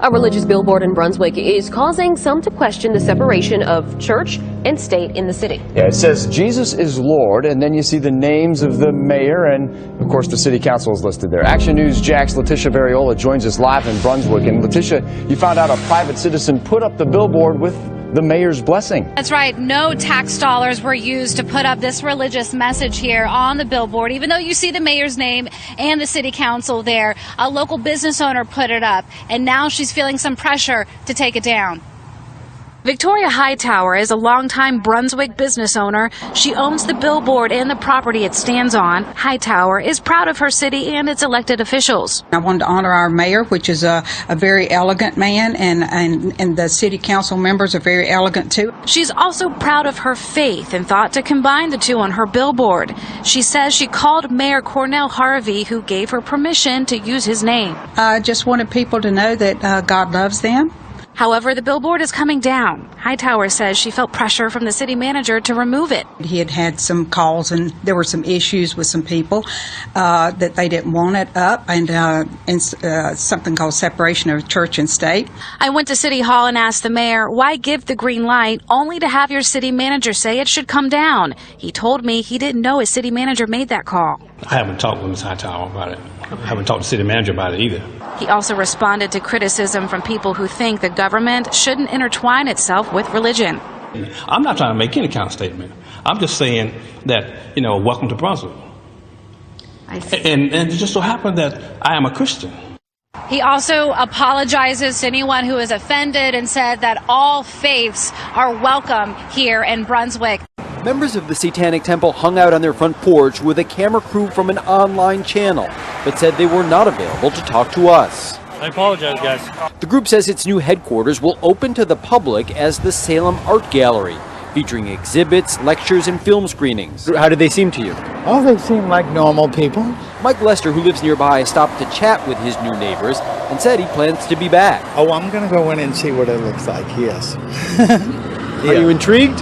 A religious billboard in Brunswick is causing some to question the separation of church and state in the city. Yeah, it says Jesus is Lord, and then you see the names of the mayor, and of course the city council is listed there. Action News Jack's Letitia Variola joins us live in Brunswick. And Letitia, you found out a private citizen put up the billboard with the mayor's blessing. That's right. No tax dollars were used to put up this religious message here on the billboard, even though you see the mayor's name and the city council there. A local business owner put it up, and now she's feeling some pressure to take it down. Victoria Hightower is a longtime Brunswick business owner. She owns the billboard and the property it stands on. Hightower is proud of her city and its elected officials. I wanted to honor our mayor, which is a very elegant man, and the city council members are very elegant too. She's also proud of her faith and thought to combine the two on her billboard. She says she called Mayor Cornell Harvey, who gave her permission to use his name. I just wanted people to know that God loves them. However, the billboard is coming down. Hightower says she felt pressure from the city manager to remove it. He had some calls, and there were some issues with some people that they didn't want it up, and something called separation of church and state. I went to City Hall and asked the mayor, why give the green light only to have your city manager say it should come down? He told me he didn't know his city manager made that call. I haven't talked with Ms. Hightower about it. I haven't talked to the city manager about it either. He also responded to criticism from people who think the government shouldn't intertwine itself with religion. I'm not trying to make any kind of statement. I'm just saying that, welcome to Brunswick. I see. And it just so happened that I am a Christian. He also apologizes to anyone who is offended and said that all faiths are welcome here in Brunswick. Members of the Satanic Temple hung out on their front porch with a camera crew from an online channel, but said they were not available to talk to us. I apologize, guys. The group says its new headquarters will open to the public as the Salem Art Gallery, featuring exhibits, lectures, and film screenings. How did they seem to you? Oh, they seem like normal people. Mike Lester, who lives nearby, stopped to chat with his new neighbors and said he plans to be back. Oh, I'm going to go in and see what it looks like, yes. Are you intrigued?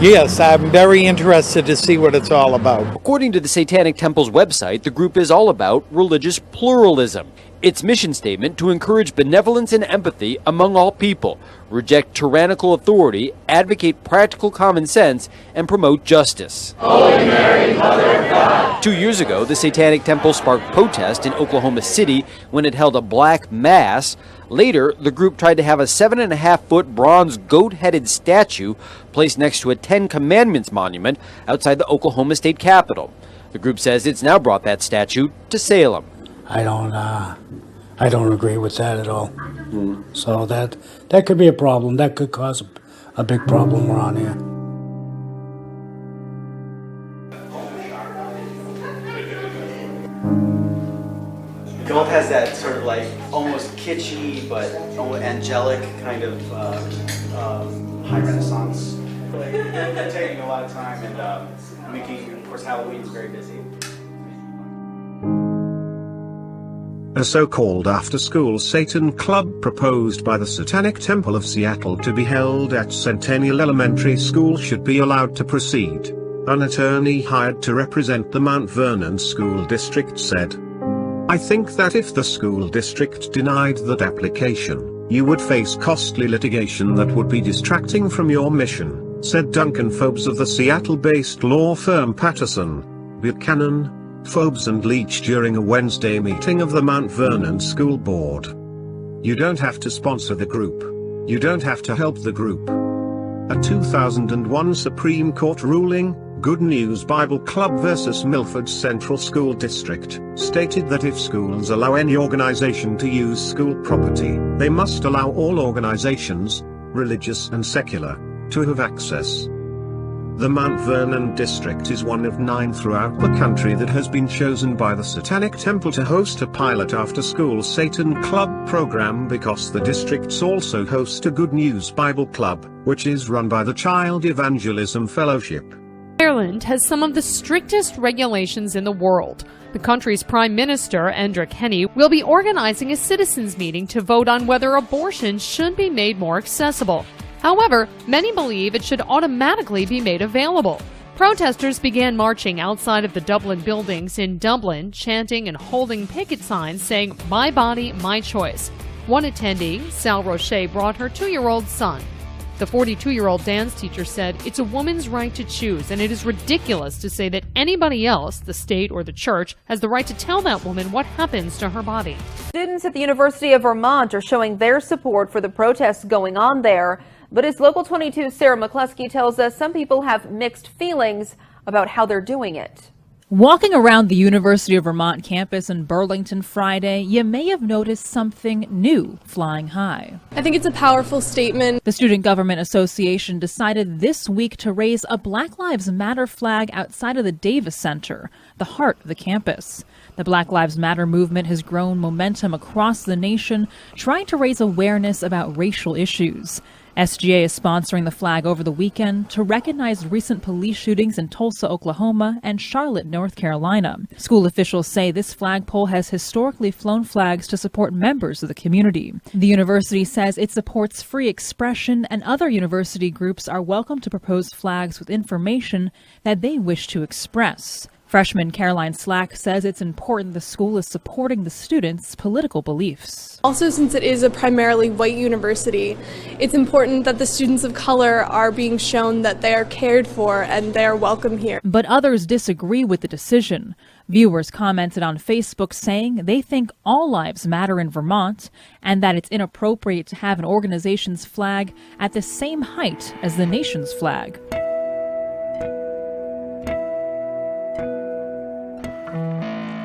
Yes, I'm very interested to see what it's all about. According to the Satanic Temple's website, the group is all about religious pluralism. Its mission statement to encourage benevolence and empathy among all people, reject tyrannical authority, advocate practical common sense, and promote justice. Holy Mary, Mother of God. 2 years ago, the Satanic Temple sparked protest in Oklahoma City when it held a black mass. Later, the group tried to have a 7.5-foot bronze goat-headed statue placed next to a Ten Commandments monument outside the Oklahoma State Capitol. The group says it's now brought that statue to Salem. I don't agree with that at all. So that could be a problem. That could cause a big problem around here. Gold has that sort of like almost kitschy but angelic kind of high Renaissance. They're taking a lot of time and making, of course, Halloween is very busy. A so-called after-school Satan club proposed by the Satanic Temple of Seattle to be held at Centennial Elementary School should be allowed to proceed. An attorney hired to represent the Mount Vernon School District said, "I think that if the school district denied that application, you would face costly litigation that would be distracting from your mission," said Duncan Phobes of the Seattle-based law firm Patterson, Buchanan, Phobes and Leach during a Wednesday meeting of the Mount Vernon School Board. "You don't have to sponsor the group. You don't have to help the group." A 2001 Supreme Court ruling, Good News Bible Club versus Milford Central School District, stated that if schools allow any organization to use school property, they must allow all organizations, religious and secular, to have access. The Mount Vernon district is one of 9 throughout the country that has been chosen by the Satanic Temple to host a pilot after-school Satan Club program because the districts also host a Good News Bible Club, which is run by the Child Evangelism Fellowship. Ireland has some of the strictest regulations in the world. The country's Prime Minister, Enda Kenny, will be organizing a citizens' meeting to vote on whether abortion should be made more accessible. However, many believe it should automatically be made available. Protesters began marching outside of the Dublin buildings in Dublin, chanting and holding picket signs saying, "My body, my choice." One attendee, Sal Roche, brought her 2-year-old son. The 42-year-old dance teacher said it's a woman's right to choose, and it is ridiculous to say that anybody else, the state or the church, has the right to tell that woman what happens to her body. Students at the University of Vermont are showing their support for the protests going on there. But as Local 22's Sarah McCluskey tells us, some people have mixed feelings about how they're doing it. Walking around the University of Vermont campus in Burlington Friday, you may have noticed something new flying high. I think it's a powerful statement. The Student Government Association decided this week to raise a Black Lives Matter flag outside of the Davis Center, the heart of the campus. The Black Lives Matter movement has grown momentum across the nation, trying to raise awareness about racial issues. SGA is sponsoring the flag over the weekend to recognize recent police shootings in Tulsa, Oklahoma, and Charlotte, North Carolina. School officials say this flagpole has historically flown flags to support members of the community. The university says it supports free expression, and other university groups are welcome to propose flags with information that they wish to express. Freshman Caroline Slack says it's important the school is supporting the students' political beliefs. Also, since it is a primarily white university, it's important that the students of color are being shown that they are cared for and they are welcome here. But others disagree with the decision. Viewers commented on Facebook saying they think all lives matter in Vermont and that it's inappropriate to have an organization's flag at the same height as the nation's flag.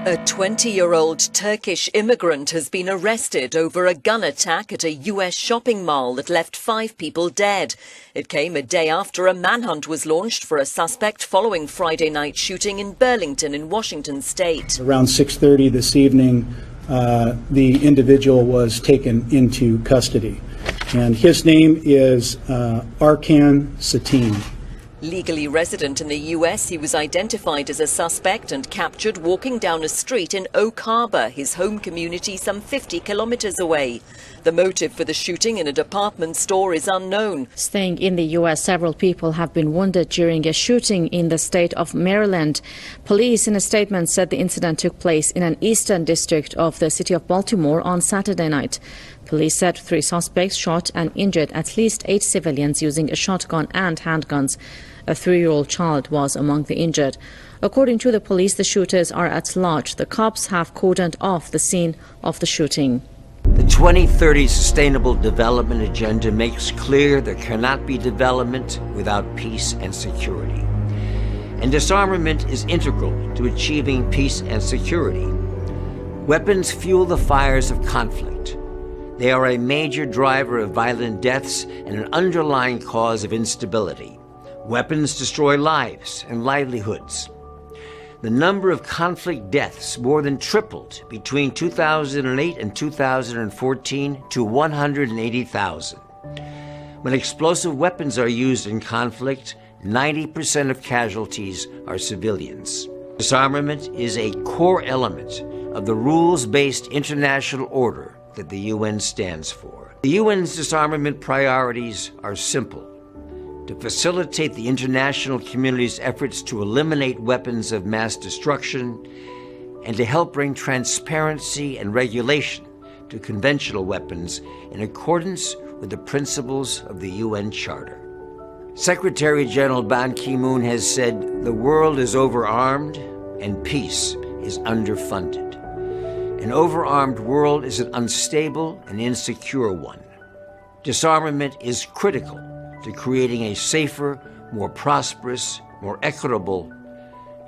A 20-year-old Turkish immigrant has been arrested over a gun attack at a U.S. shopping mall that left 5 people dead. It came a day after a manhunt was launched for a suspect following Friday night shooting in Burlington in Washington state. Around 6:30 this evening, the individual was taken into custody, and his name is Arkan Satin. Legally resident in the U.S., he was identified as a suspect and captured walking down a street in Oak Harbor, his home community some 50 kilometers away. The motive for the shooting in a department store is unknown. Staying in the U.S., several people have been wounded during a shooting in the state of Maryland. Police in a statement said the incident took place in an eastern district of the city of Baltimore on Saturday night. Police said 3 suspects shot and injured at least 8 civilians using a shotgun and handguns. A 3-year-old child was among the injured. According to the police, the shooters are at large. The cops have cordoned off the scene of the shooting. The 2030 Sustainable Development Agenda makes clear there cannot be development without peace and security. And disarmament is integral to achieving peace and security. Weapons fuel the fires of conflict. They are a major driver of violent deaths and an underlying cause of instability. Weapons destroy lives and livelihoods. The number of conflict deaths more than tripled between 2008 and 2014 to 180,000. When explosive weapons are used in conflict, 90% of casualties are civilians. Disarmament is a core element of the rules-based international order that the UN stands for. The UN's disarmament priorities are simple: to facilitate the international community's efforts to eliminate weapons of mass destruction and to help bring transparency and regulation to conventional weapons in accordance with the principles of the UN Charter. Secretary General Ban Ki-moon has said the world is overarmed and peace is underfunded. An overarmed world is an unstable and insecure one. Disarmament is critical to creating a safer, more prosperous, more equitable,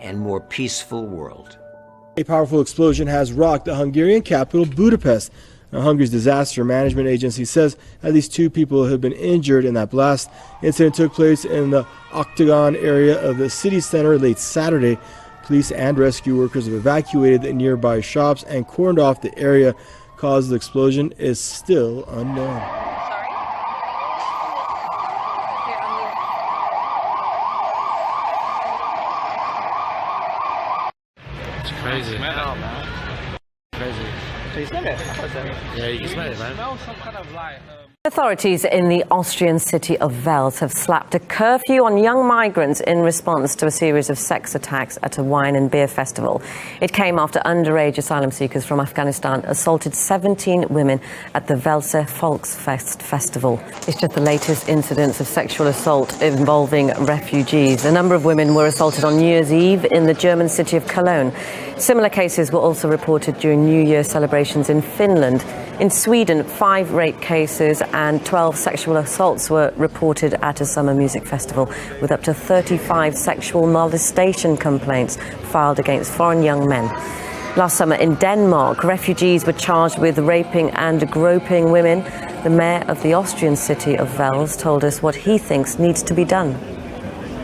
and more peaceful world. A powerful explosion has rocked the Hungarian capital, Budapest. Now, Hungary's disaster management agency says at least 2 people have been injured in that blast. Incident took place in the Octagon area of the city center late Saturday. Police and rescue workers have evacuated the nearby shops and cordoned off the area. Cause of the explosion is still unknown. It's crazy. Crazy. Yeah, you can smell it, man. Authorities in the Austrian city of Wels have slapped a curfew on young migrants in response to a series of sex attacks at a wine and beer festival. It came after underage asylum seekers from Afghanistan assaulted 17 women at the Welse Volksfest festival. It's just the latest incidents of sexual assault involving refugees. A number of women were assaulted on New Year's Eve in the German city of Cologne. Similar cases were also reported during New Year celebrations in Finland. In Sweden, 5 rape cases and 12 sexual assaults were reported at a summer music festival, with up to 35 sexual molestation complaints filed against foreign young men. Last summer in Denmark, refugees were charged with raping and groping women. The mayor of the Austrian city of Wels told us what he thinks needs to be done.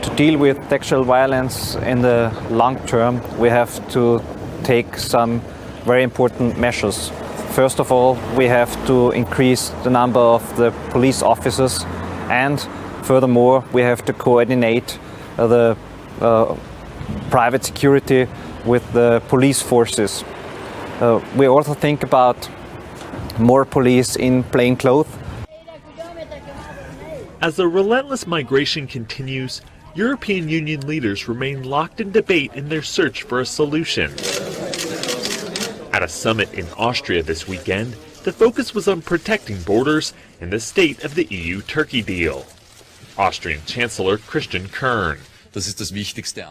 To deal with sexual violence in the long term, we have to take some very important measures. First of all, we have to increase the number of the police officers, and furthermore, we have to coordinate the private security with the police forces. We also think about more police in plain clothes. As the relentless migration continues, European Union leaders remain locked in debate in their search for a solution. At a summit in Austria this weekend, the focus was on protecting borders and the state of the EU-Turkey deal. Austrian Chancellor Christian Kern.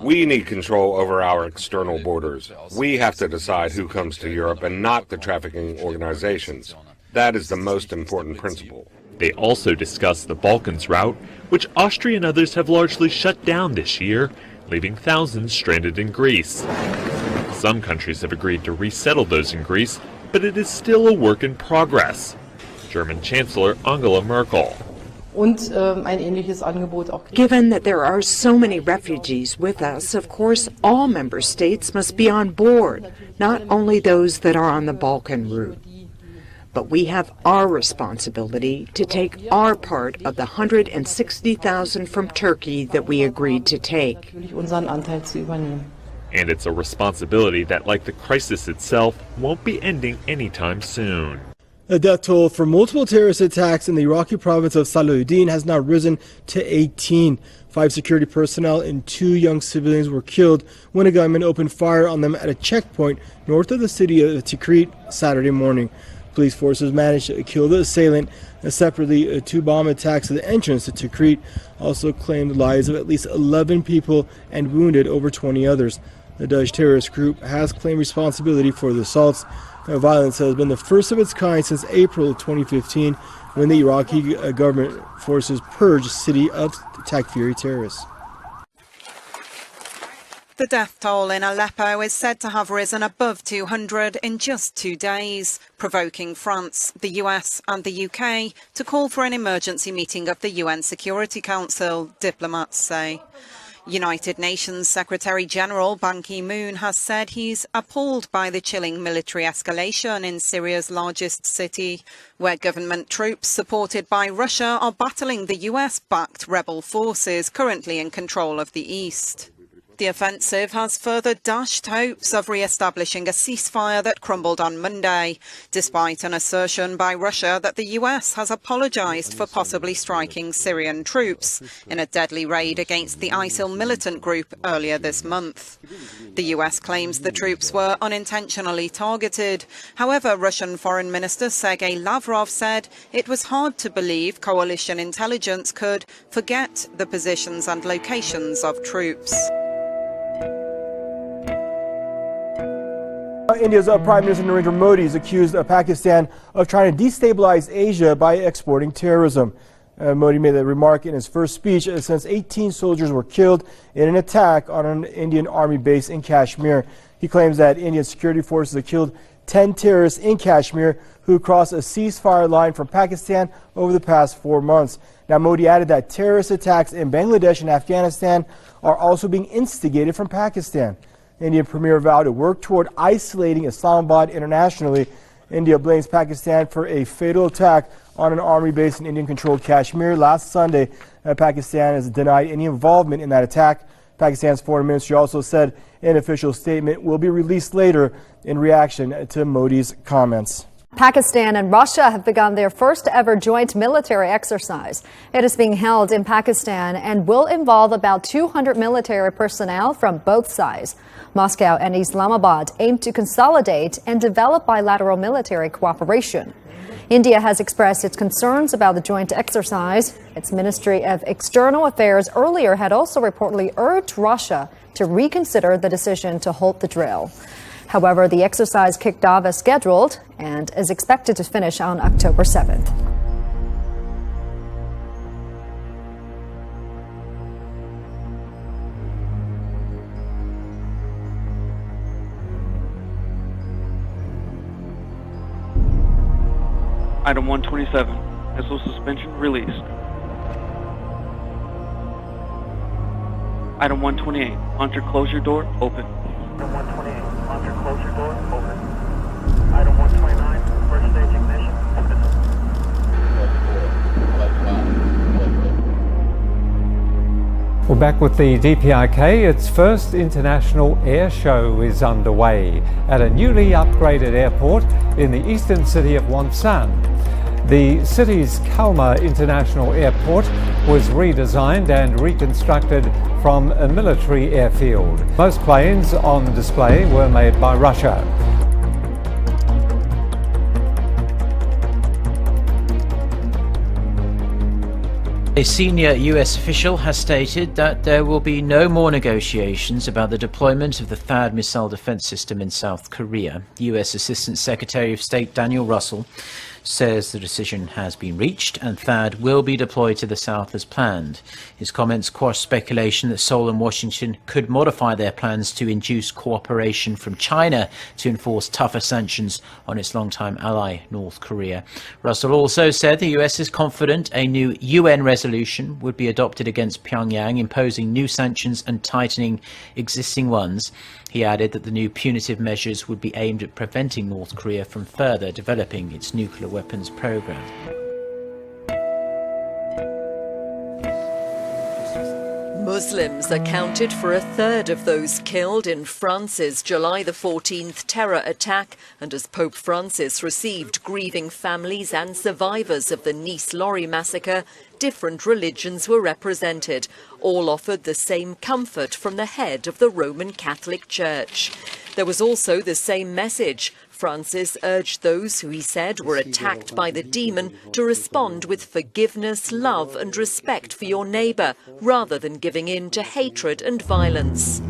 We need control over our external borders. We have to decide who comes to Europe and not the trafficking organizations. That is the most important principle. They also discussed the Balkans route, which Austria and others have largely shut down this year, leaving thousands stranded in Greece. Some countries have agreed to resettle those in Greece, but it is still a work in progress. German Chancellor Angela Merkel. Given that there are so many refugees with us, of course, all member states must be on board, not only those that are on the Balkan route. But we have our responsibility to take our part of the 160,000 from Turkey that we agreed to take. And it's a responsibility that, like the crisis itself, won't be ending anytime soon. The death toll for multiple terrorist attacks in the Iraqi province of Salahuddin has now risen to 18. 5 security personnel and 2 young civilians were killed when a gunman opened fire on them at a checkpoint north of the city of Tikrit Saturday morning. Police forces managed to kill the assailant. Separately, 2 bomb attacks at the entrance to Tikrit also claimed the lives of at least 11 people and wounded over 20 others. The Dutch terrorist group has claimed responsibility for the assaults. The violence has been the first of its kind since April of 2015, when the Iraqi government forces purged the city of Takfiri terrorists. The death toll in Aleppo is said to have risen above 200 in just 2 days, provoking France, the US and the UK to call for an emergency meeting of the UN Security Council, diplomats say. United Nations Secretary-General Ban Ki-moon has said he's appalled by the chilling military escalation in Syria's largest city, where government troops supported by Russia are battling the US-backed rebel forces currently in control of the east. The offensive has further dashed hopes of re-establishing a ceasefire that crumbled on Monday, despite an assertion by Russia that the US has apologized for possibly striking Syrian troops in a deadly raid against the ISIL militant group earlier this month. The US claims the troops were unintentionally targeted. However, Russian Foreign Minister Sergei Lavrov said it was hard to believe coalition intelligence could forget the positions and locations of troops. India's Prime Minister Narendra Modi is accused of Pakistan of trying to destabilize Asia by exporting terrorism. Modi made that remark in his first speech since 18 soldiers were killed in an attack on an Indian army base in Kashmir. He claims that Indian security forces have killed 10 terrorists in Kashmir who crossed a ceasefire line from Pakistan over the past 4 months. Now, Modi added that terrorist attacks in Bangladesh and Afghanistan are also being instigated from Pakistan. Indian Premier vowed to work toward isolating Islamabad internationally. India blames Pakistan for a fatal attack on an army base in Indian-controlled Kashmir last Sunday. Pakistan has denied any involvement in that attack. Pakistan's foreign ministry also said an official statement will be released later in reaction to Modi's comments. Pakistan and Russia have begun their first ever joint military exercise. It is being held in Pakistan and will involve about 200 military personnel from both sides. Moscow and Islamabad aim to consolidate and develop bilateral military cooperation. India has expressed its concerns about the joint exercise. Its Ministry of External Affairs earlier had also reportedly urged Russia to reconsider the decision to halt the drill. However, the exercise kicked off as scheduled and is expected to finish on October 7th. Item 127, missile suspension released. Item 128, launcher closure door open. Item 128, launcher closure door open. Item 129, first stage ignition. Well, back with the DPRK, its first international air show is underway at a newly upgraded airport in the eastern city of Wonsan. The city's Kalmar International Airport was redesigned and reconstructed from a military airfield. Most planes on display were made by Russia. A senior US official has stated that there will be no more negotiations about the deployment of the THAAD missile defense system in South Korea. US Assistant Secretary of State Daniel Russell says the decision has been reached and THAAD will be deployed to the south as planned. His comments quashed speculation that Seoul and Washington could modify their plans to induce cooperation from China to enforce tougher sanctions on its longtime ally, North Korea. Russell also said the US is confident a new UN resolution would be adopted against Pyongyang, imposing new sanctions and tightening existing ones. He added that the new punitive measures would be aimed at preventing North Korea from further developing its nuclear weapons program. Muslims accounted for a third of those killed in France's July the 14th terror attack, and as Pope Francis received grieving families and survivors of the Nice lorry massacre, different religions were represented. All offered the same comfort from the head of the Roman Catholic Church. There was also the same message. Francis urged those who he said were attacked by the demon to respond with forgiveness, love and respect for your neighbour, rather than giving in to hatred and violence.